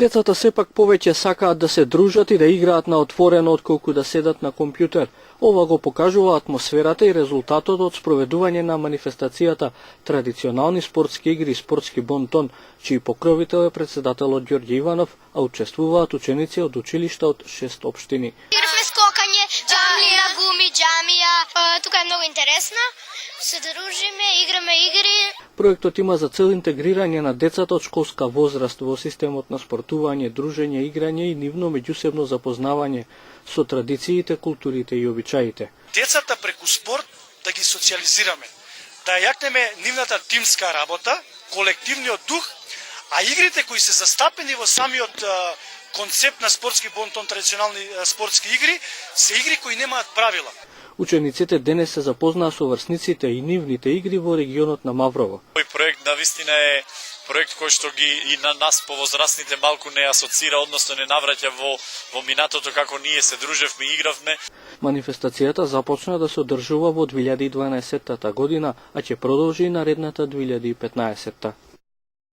Децата сепак повеќе сакаат да се дружат и да играат на отворено отколку да седат на компјутер. Ова го покажува атмосферата и резултатот од спроведување на манифестацијата традиционални спортски игри и спортски бонтон, чиј покровител е председателот Ѓорѓе Иванов, а учествуваат ученици од училишта од 6 општини. Игравме скокање, џамија, гуми, џамија. Тука е многу интересно. Се дружиме, играме игри. Проектот има за цел интегрирање на децата од школска возраст во системот на спортување, дружење, играње и нивно меѓусебно запознавање со традициите, културите и обичаите. Децата преку спорт да ги социализираме, да јакнеме нивната тимска работа, колективниот дух, а игрите кои се застапени во самиот концепт на спортски бонтон, традиционални спортски игри, се игри кои немаат правила. Учениците денес се запознаа со врсниците и нивните игри во регионот на Маврово. Овој проект навистина е проект кој што ги и на нас повозрастните малку не асоцира, односно не навраќа во минатото како ние се дружевме и игравме. Манифестацијата започна да се одржува во 2012 година, а ќе продолжи и наредната 2015.